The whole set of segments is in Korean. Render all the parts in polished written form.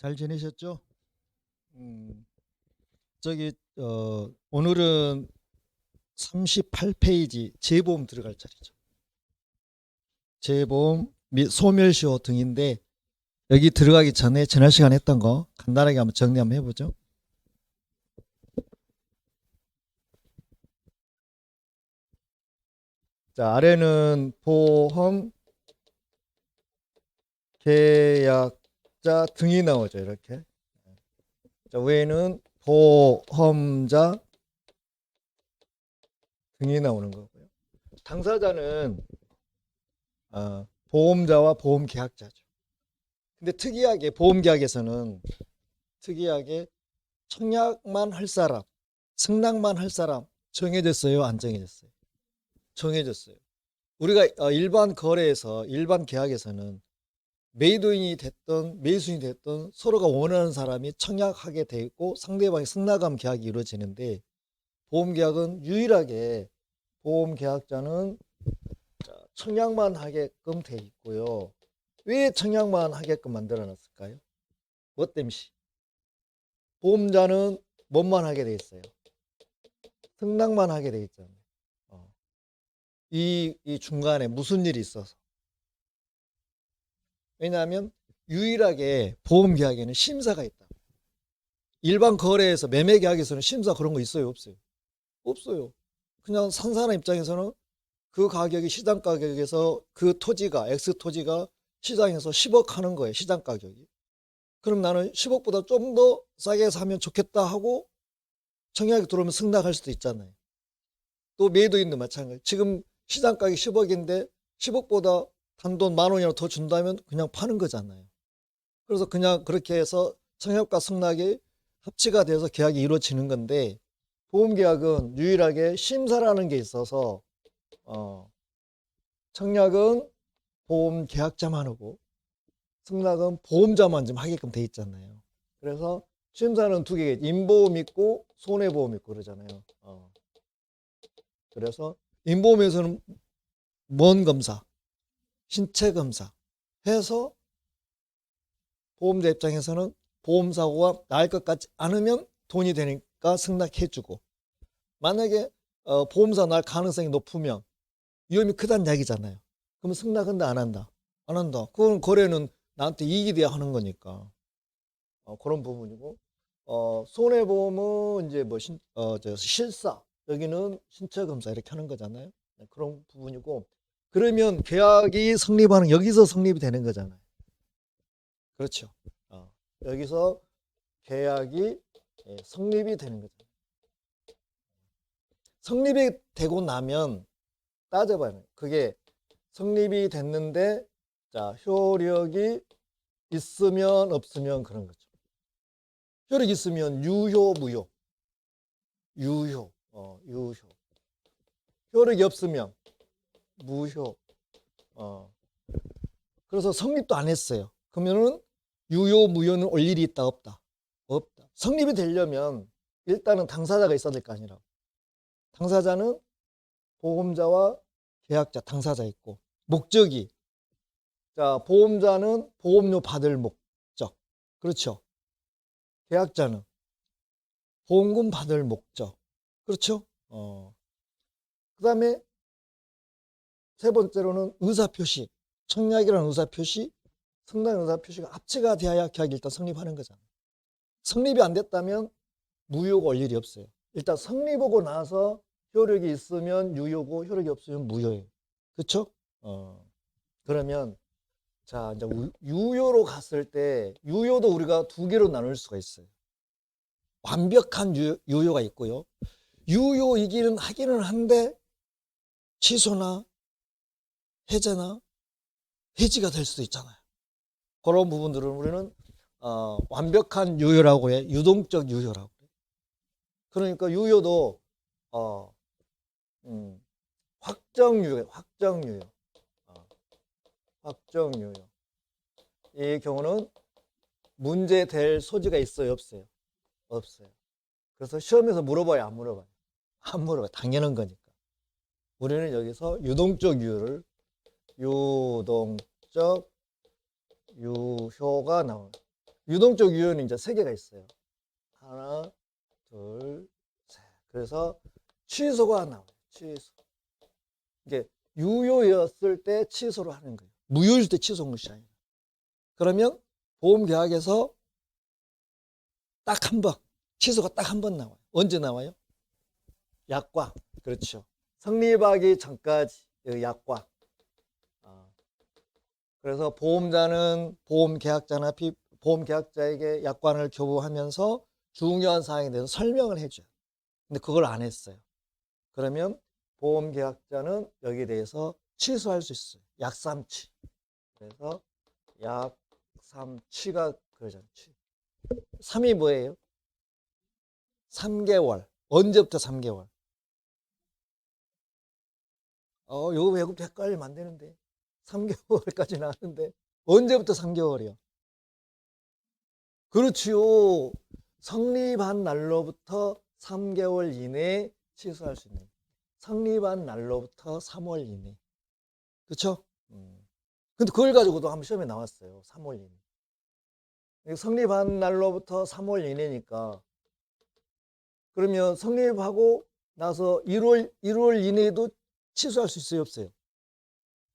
잘 지내셨죠? 저기 오늘은 38페이지 재보험 들어갈 자리죠. 재보험 및 소멸시효 등인데 여기 들어가기 전에 지난 시간에 했던 거 간단하게 한번 정리 한번 해보죠. 자, 아래는 보험 계약자 등이 나오죠. 이렇게. 자, 위에는 보험자 등이 나오는 거고요. 당사자는 보험자와 보험계약자죠. 근데 특이하게 보험계약에서는 특이하게 청약만 할 사람, 승낙만 할 사람 정해졌어요? 안 정해졌어요? 정해졌어요. 우리가 일반 거래에서 일반 계약에서는 매도인이 됐든 매수인이 됐든 서로가 원하는 사람이 청약하게 돼 있고 상대방이 승낙하면 계약이 이루어지는데 보험계약은 유일하게 보험계약자는 청약만 하게끔 돼 있고요. 왜 청약만 하게끔 만들어 놨을까요? 뭐 때문에? 보험자는 뭐만 하게 돼 있어요? 승낙만 하게 돼 있잖아요. 이 중간에 무슨 일이 있어서. 왜냐하면 유일하게 보험계약에는 심사가 있다. 일반 거래에서 매매계약에서는 심사 그런 거 있어요? 없어요? 없어요. 그냥 산 사람 입장에서는 그 가격이 시장 가격에서 그 토지가 X토지가 시장에서 10억 하는 거예요. 시장 가격이. 그럼 나는 10억보다 좀 더 싸게 사면 좋겠다 하고 청약이 들어오면 승낙할 수도 있잖아요. 또 매도인도 마찬가지. 지금 시장 가격이 10억인데 10억보다 단돈 10,000원이라도 더 준다면 그냥 파는 거잖아요. 그래서 그냥 그렇게 해서 청약과 승낙이 합치가 돼서 계약이 이루어지는 건데 보험계약은 유일하게 심사라는 게 있어서 청약은 보험계약자만 하고 승낙은 보험자만 좀 하게끔 돼 있잖아요. 그래서 심사는 두 개, 인보험 있고 손해보험 있고 그러잖아요. 그래서 인보험에서는 뭔 검사, 신체 검사 해서 보험자 입장에서는 보험사고가 날 것 같지 않으면 돈이 되니까 승낙해주고 만약에 보험사 날 가능성이 높으면 위험이 크다는 이야기잖아요. 그러면 승낙한다 안 한다? 안 한다. 그건 거래는 나한테 이익이 돼야 하는 거니까 그런 부분이고 손해보험은 이제 뭐 실사 여기는 신체 검사 이렇게 하는 거잖아요. 네, 그런 부분이고 그러면 계약이 성립하는 여기서 성립이 되는 거잖아요. 그렇죠. 여기서 계약이 성립이 되는 거죠. 성립이 되고 나면 따져봐요. 그게 성립이 됐는데 자 효력이 있으면 없으면 그런 거죠. 효력이 있으면 유효 무효 유효 유효 효력이 없으면 무효 그래서 성립도 안 했어요. 그러면은 유효 무효는 올 일이 있다 없다? 없다. 성립이 되려면 일단은 당사자가 있어야 될 거 아니라고. 당사자는 보험자와 계약자 당사자 있고 목적이 자 보험자는 보험료 받을 목적 그렇죠. 계약자는 보험금 받을 목적 그렇죠. 그 다음에 세 번째로는 의사표시 청약이라는 의사표시 승낙 의사표시가 합치가 되어야 계약이 일단 성립하는 거잖아요. 성립이 안 됐다면 무효가 올 일이 없어요. 일단 성립하고 나서 효력이 있으면 유효고 효력이 없으면 무효예요. 그렇죠? 그러면 자 이제 유효로 갔을 때 유효도 우리가 두 개로 나눌 수가 있어요. 완벽한 유효가 있고요. 유효이기는 하기는 한데 취소나 해제나 해지가 될 수도 있잖아요. 그런 부분들은 우리는 완벽한 유효라고 해. 유동적 유효라고 해. 그러니까 유효도 확정 유효, 확정 유효, 확정 유효. 이 경우는 문제될 소지가 있어요, 없어요? 없어요. 그래서 시험에서 물어봐요, 안 물어봐요? 안 물어봐요. 당연한 거니까. 우리는 여기서 유동적 유효를 유동적 유효가 나옵니다. 유동적 유효는 이제 3개가 있어요. 하나, 둘, 셋. 그래서 취소가 나와요. 취소. 이게 유효였을 때 취소를 하는 거예요. 무효일 때 취소한 것이 아니라. 그러면 보험계약에서 딱 한 번, 취소가 딱 한 번 나와요. 언제 나와요? 약관. 그렇죠. 성립하기 전까지 약관. 그래서 보험자는 보험계약자에게 약관을 교부하면서 중요한 사항에 대해서 설명을 해줘요. 근데 그걸 안 했어요. 그러면 보험계약자는 여기에 대해서 취소할 수 있어요. 약삼치. 그래서 약삼치가 그러잖아요. 3이 뭐예요? 3개월. 언제부터 3개월? 요거 외국도 헷갈리면 안 되는데. 3개월까지 나왔는데 언제부터 3개월이요? 그렇지요. 성립한 날로부터 3개월 이내에 취소할 수 있는. 성립한 날로부터 3월 이내. 그렇죠? 근데 그걸 가지고도 한번 시험에 나왔어요. 3월 이내. 성립한 날로부터 3월 이내니까 그러면 성립하고 나서 1월 이내에도 취소할 수 있어요, 없어요?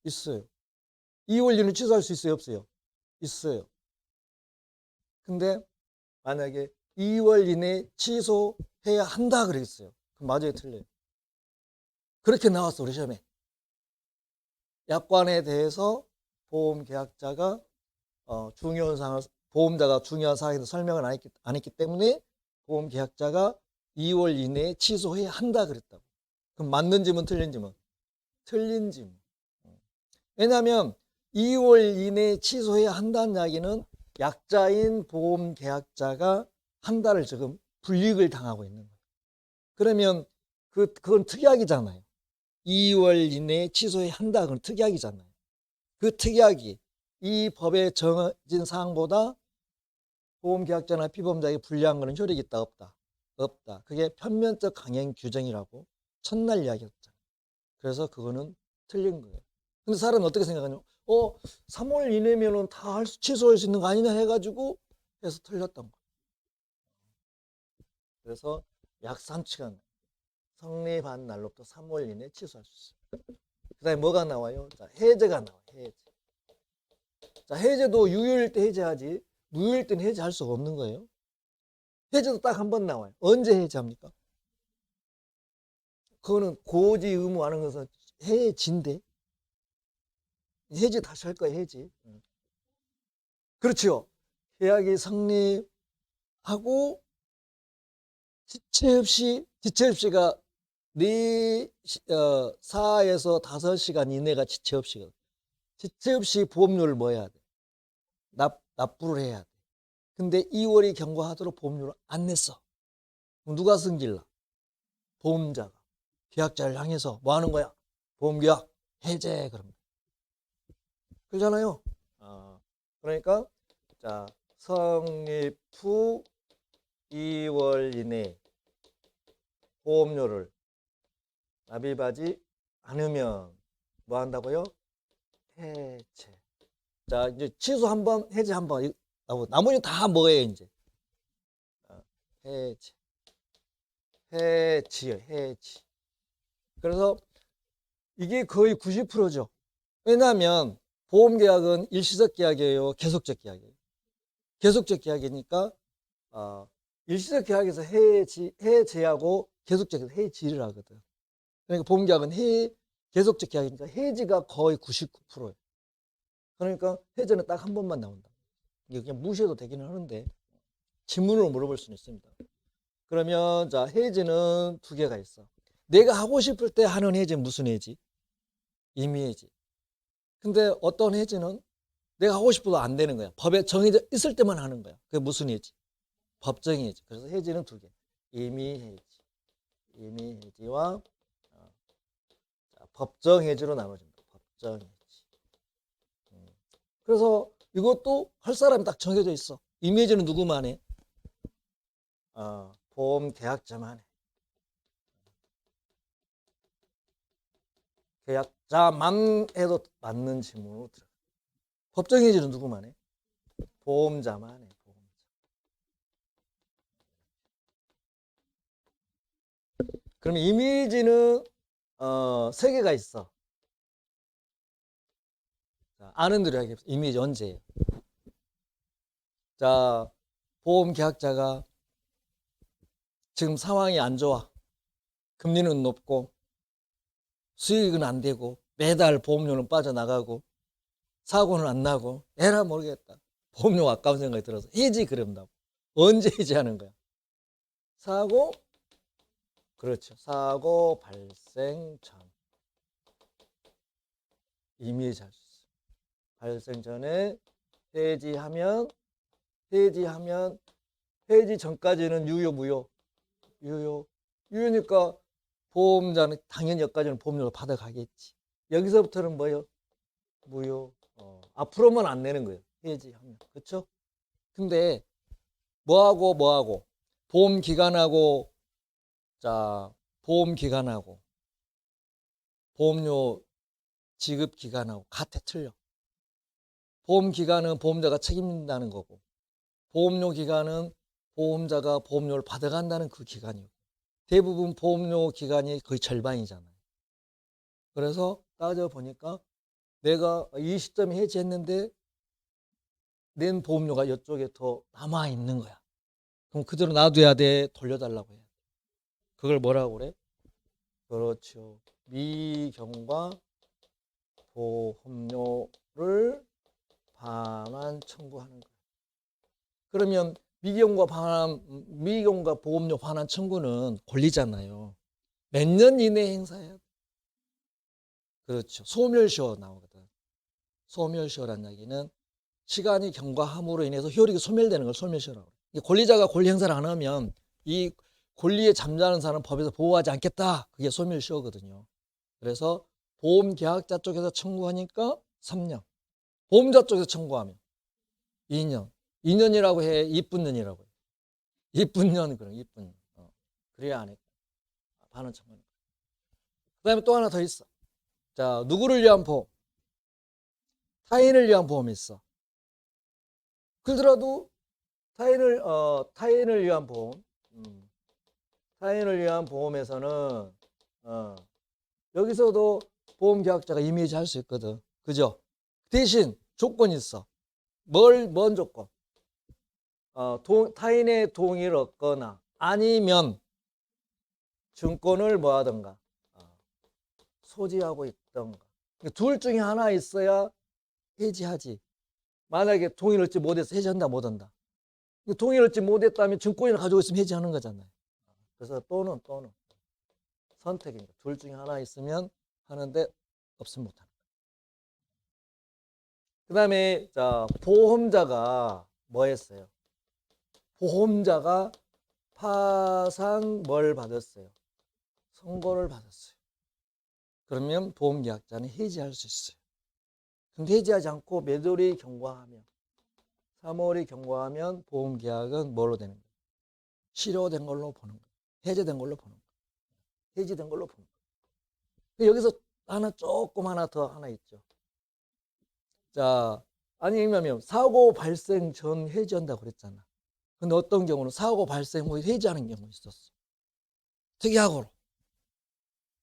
있어요. 2월 이내 취소할 수 있어요, 없어요? 있어요. 근데 만약에 2월 이내에 취소해야 한다 그랬어요. 그럼 맞아요, 틀려요? 그렇게 나왔어, 우리 시험에. 약관에 대해서 보험계약자가 중요한 사항을 보험자가 중요한 사항에 대해서 설명을 안 했기 때문에 보험계약자가 2월 이내에 취소해야 한다 그랬다고. 그럼 맞는 지문 틀린 지문? 틀린 지문. 왜냐하면 2월 이내에 취소해야 한다는 이야기는 약자인 보험계약자가 한 달을 지금 불이익을 당하고 있는 거예요. 그러면 그건 특약이잖아요. 2월 이내에 취소해야 한다. 그건 특약이잖아요. 그 특약이 이 법에 정해진 사항보다 보험계약자나 피보험자에게 불리한 것은 효력이 있다 없다? 없다. 그게 편면적 강행 규정이라고 첫날 이야기했잖아요. 그래서 그거는 틀린 거예요. 근데 사람은 어떻게 생각하냐? 3월 이내면은 다 취소할 수 있는 거 아니냐 해가지고 해서 틀렸던 거예요. 그래서 약 3시간 성립한 날로부터 3월 이내에 취소할 수 있어요. 그 다음에 뭐가 나와요? 자, 해제가 나와요. 해제. 자, 해제도 유효일 때 해제하지 무효일 때는 해제할 수가 없는 거예요. 해제도 딱 한 번 나와요. 언제 해제합니까? 그거는 고지 의무하는 것은 해지인데 해지 다시 할 거예요. 해지. 그렇죠. 계약이 성립하고 지체 없이가 4에서 5시간 이내가 지체 없이거든. 지체 없이 보험료를 뭐 해야 돼? 납부를 해야 돼. 근데 2월이 경과하도록 보험료를 안 냈어. 그럼 누가 승질나? 보험자가. 계약자를 향해서 뭐 하는 거야? 보험계약 해제 그런 거. 그러잖아요. 그러니까 자, 성립 후 2월 이내 보험료를 납입하지 않으면 뭐 한다고요? 해체. 자, 이제 취소 한 번, 해제 한 번. 나머지 다 뭐예요, 이제? 해체. 해지요, 해지. 그래서 이게 거의 90%죠. 왜냐하면 보험계약은 일시적 계약이에요, 계속적 계약이에요. 계속적 계약이니까 일시적 계약에서 해제하고 계속적에서 해지를 하거든. 그러니까 보험계약은 계속적 계약이니까 해지가 거의 99%예요. 그러니까 해제는 딱 한 번만 나온다. 이게 그냥 무시해도 되기는 하는데 질문으로 물어볼 수는 있습니다. 그러면 자, 해지는 2개가 있어. 내가 하고 싶을 때 하는 해지는 무슨 해지? 임의해지. 근데 어떤 해지는 내가 하고 싶어도 안 되는 거야. 법에 정해져 있을 때만 하는 거야. 그게 무슨 해지? 법정해지. 그래서 해지는 2개. 임의해지. 임의해지와 법정해지로 나눠집니다. 법정해지. 그래서 이것도 할 사람이 딱 정해져 있어. 임의해지는 누구만 해? 보험계약자만 해. 계약자만 해도 맞는 질문으로 들어가. 법정해지는 누구만 해? 보험자만 해. 보험자. 그러면 이미지는 세 개가 있어. 자, 아는 대로 하겠습니다. 이미지 언제예요? 자, 보험 계약자가 지금 상황이 안 좋아. 금리는 높고 수익은 안 되고 매달 보험료는 빠져나가고 사고는 안 나고 에라 모르겠다. 보험료가 아까운 생각이 들어서 해지 그런다고. 언제 해지하는 거야? 사고, 그렇죠. 사고 발생 전. 이미지 할 수 있어요. 발생 전에 해지하면 해지 전까지는 유효 무효? 유효니까 보험자는 당연히 여기까지는 보험료를 받아가겠지. 여기서부터는 뭐요? 무효. 앞으로만 안 내는 거예요. 해지하면. 그렇죠? 근데 뭐하고 보험 기간하고 보험료 지급 기간하고 같아 틀려. 보험 기간은 보험자가 책임진다는 거고 보험료 기간은 보험자가 보험료를 받아간다는 그 기간이고 대부분 보험료 기간이 거의 절반이잖아요. 그래서 따져보니까 내가 이 시점에 해지했는데 낸 보험료가 이쪽에 더 남아있는 거야. 그럼 그대로 놔둬야 돼? 돌려달라고 해. 그걸 뭐라고 그래? 그렇죠. 미경과 보험료를 반환 청구하는 거야. 그러면 미경과 보험료 반환 청구는 권리잖아요. 몇 년 이내에 행사해야 돼? 그렇죠. 소멸시효 나오거든. 소멸시효란 얘기는 시간이 경과함으로 인해서 효력이 소멸되는 걸 소멸시효라고 그래. 권리자가 권리 행사를 안 하면 이 권리에 잠자는 사람은 법에서 보호하지 않겠다. 그게 소멸시효거든요. 그래서 보험계약자 쪽에서 청구하니까 3년. 보험자 쪽에서 청구하면 2년. 2년이라고 해. 이쁜 년이라고 해. 이쁜 년 그럼 이쁜 년. 그래야 안 해. 반환 청구하는. 그다음에 또 하나 더 있어. 자, 누구를 위한 보험? 타인을 위한 보험이 있어. 그러더라도 타인을 위한 보험. 타인을 위한 보험에서는 여기서도 보험계약자가 이미지 할 수 있거든. 그죠? 대신 조건이 있어. 뭔 조건? 타인의 동의를 얻거나 아니면 증권을 뭐 하던가 소지하고 있던가. 둘 중에 하나 있어야 해지하지. 만약에 동의를 얻지 못해서 해지한다 못한다. 동의를 얻지 못했다면 증권을 가지고 있으면 해지하는 거잖아요. 그래서 또는 선택입니다. 둘 중에 하나 있으면 하는데 없으면 못하는 거예요. 그 다음에 보험자가 뭐 했어요? 보험자가 파산 뭘 받았어요? 선고를 받았어요. 그러면 보험계약자는 해지할 수 있어요. 근데 해지하지 않고 몇 월이 경과하면 3월이 경과하면 보험계약은 뭘로 되는 거예요? 실효된 걸로 보는 거예요. 해제된 걸로 보는 거예요. 해지된 걸로 보는 거예요. 여기서 조금 하나 있죠. 자, 아니면 사고 발생 전 해지한다고 그랬잖아. 근데 어떤 경우는 사고 발생 후에 해지하는 경우 있었어. 특이하고로.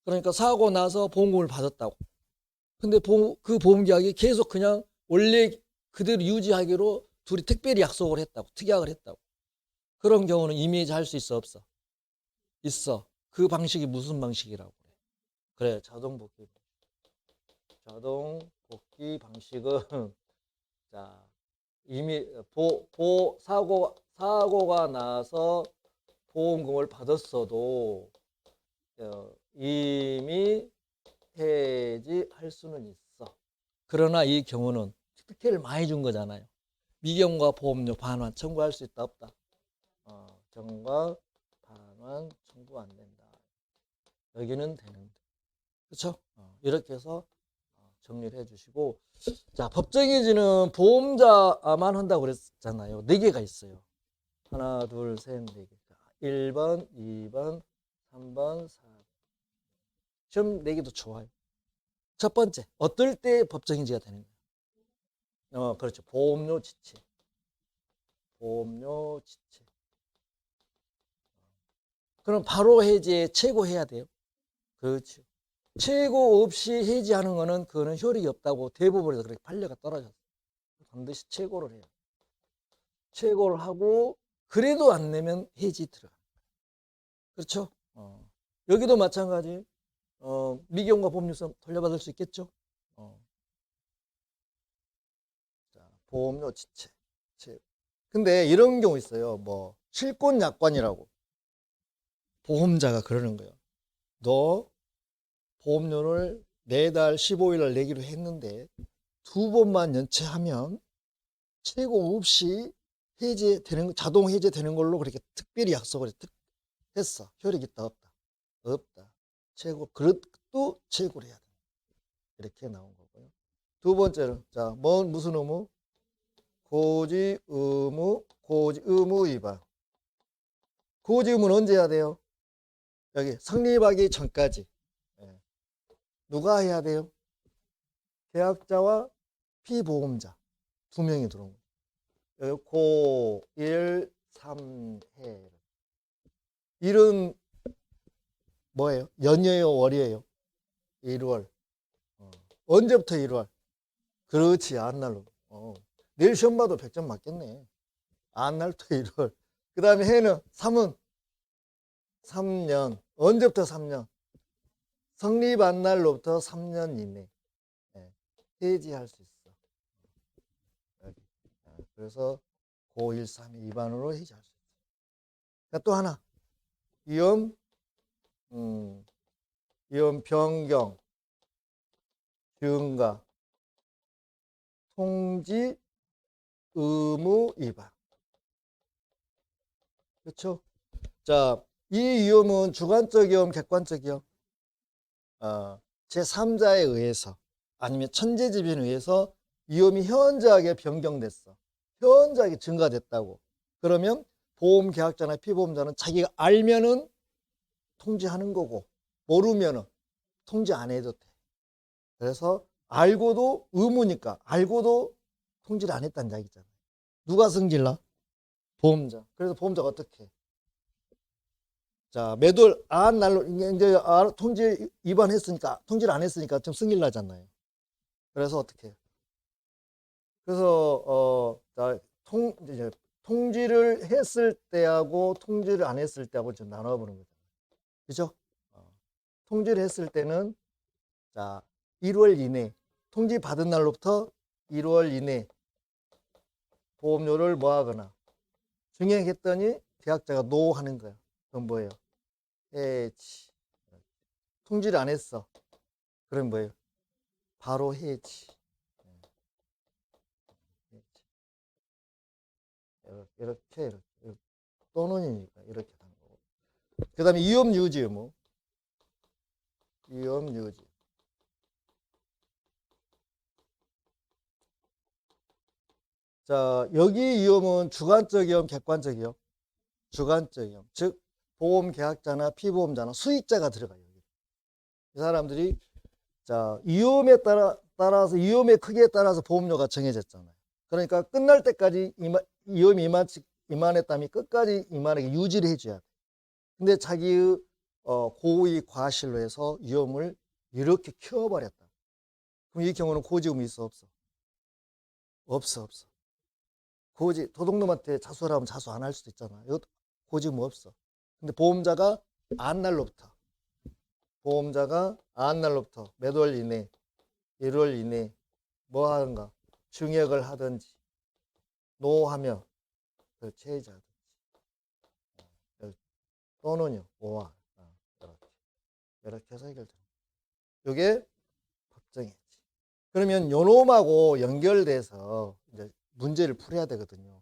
그러니까 사고 나서 보험금을 받았다고. 근데 그 보험계약이 계속 그냥 원래 그대로 유지하기로 둘이 특별히 약속을 했다고. 특약을 했다고. 그런 경우는 이미지 할 수 있어 없어? 있어. 그 방식이 무슨 방식이라고 그래? 그래, 자동 복귀. 자동 복귀 방식은 이미 사고가 나서 보험금을 받았어도 이미 해지할 수는 있어. 그러나 이 경우는 특혜를 많이 준 거잖아요. 미경과 보험료 반환 청구할 수 있다 없다? 경과 반환 청구 안 된다. 여기는 되는데. 그렇죠? 이렇게 해서 정리를 해주시고, 자, 법정해지는 보험자만 한다고 그랬잖아요. 4개가 있어요. 하나, 둘, 셋, 4개. 1번, 2번, 3번, 4번. 시험 4개도 좋아요. 첫 번째, 어떨 때 법정해지가 되는 거예요? 그렇죠. 보험료 지체. 보험료 지체. 그럼 바로 해지에 최고해야 돼요. 그렇죠. 최고 없이 해지하는 거는 그거는 효력이 없다고 대부분에서 그렇게 판례가 떨어졌어요. 반드시 최고를 해요. 최고를 하고 그래도 안 내면 해지 들어가. 그렇죠? 여기도 마찬가지. 미경과 법률상 돌려받을 수 있겠죠? 자, 보험료 지체. 근데 이런 경우 있어요. 뭐 실권 약관이라고 보험자가 그러는 거예요. 너 보험료를 매달 15일날 내기로 했는데 2번만 연체하면 최고 없이 해제되는, 자동 해제되는 걸로 그렇게 특별히 약속을 했어. 효력이 있다 없다? 없다. 최고, 그것도 최고로 해야 돼. 이렇게 나온 거고요. 두 번째는 자, 무슨 의무? 고지 의무, 고지 의무 위반. 고지 의무는 언제 해야 돼요? 여기 성립하기 전까지. 누가 해야 돼요? 계약자와 피보험자 2명이 들어온 거예요. 고, 1, 3해. 일은 뭐예요? 연이에요? 월이에요? 1월. 언제부터 1월? 그렇지, 안날로. 내일 시험 봐도 100점 맞겠네. 안날부터 1월. 그 다음에 해는 3은 3년. 언제부터 3년? 성립한 날로부터 3년 이내. 해지할 수 있어. 여기. 그래서 고132 위반으로 해지할 수 있어. 또 하나. 위험 변경, 증가, 통지 의무 위반. 그렇죠? 자, 이 위험은 주관적 위험, 객관적 위험. 제3자에 의해서 아니면 천재지변에 의해서 위험이 현저하게 변경됐어. 현저하게 증가됐다고. 그러면 보험계약자나 피보험자는 자기가 알면은 통지하는 거고 모르면은 통지 안 해도 돼. 그래서 알고도 의무니까 알고도 통지를 안 했다는 이야기잖아요. 누가 승질나? 보험자. 그래서 보험자가 어떻게 해? 자, 매달 안 날로 이제 통지 위반했으니까 통지를 안 했으니까 좀 승질 나잖아요. 그래서 어떻게 해요? 그래서 자, 이제 통지를 했을 때하고 통지를 안 했을 때하고 좀 나눠보는 거죠. 그죠? 통지를 했을 때는 자 1월 이내 통지 받은 날로부터 1월 이내 보험료를 뭐 하거나 증액했더니 계약자가 노 하는 거야. 그건 뭐예요? 해지. 통지를 안 했어. 그럼 뭐예요? 바로 해지. 이렇게 또는이니까 이렇게 하는 거고. 그 다음에 위험 유지 의무. 위험 유지. 자, 여기 위험은 주관적 위험, 객관적 위험. 주관적 위험. 즉 보험 계약자나 피보험자나 수익자가 들어가요. 이 사람들이 자, 위험에 따라서 위험의 크기에 따라서 보험료가 정해졌잖아요. 그러니까 끝날 때까지 위험이 이만했다면 끝까지 이만하게 유지를 해줘야 돼. 근데 자기의 고의 과실로 해서 위험을 이렇게 키워버렸다. 그럼 이 경우는 고지의무 있어 없어? 없어. 도둑놈한테 자수를 하면 자수 안 할 수도 있잖아. 이것도 고지의무 없어. 근데 보험자가 안 날로부터 몇 월 이내 1월 이내 뭐 하는가 증액을 하든지 노하며 최저하든지 또는요 5화 이렇게 해서 해결되는 거예요. 이게 법정해지. 그러면 요놈하고 연결돼서 이제 문제를 풀어야 되거든요.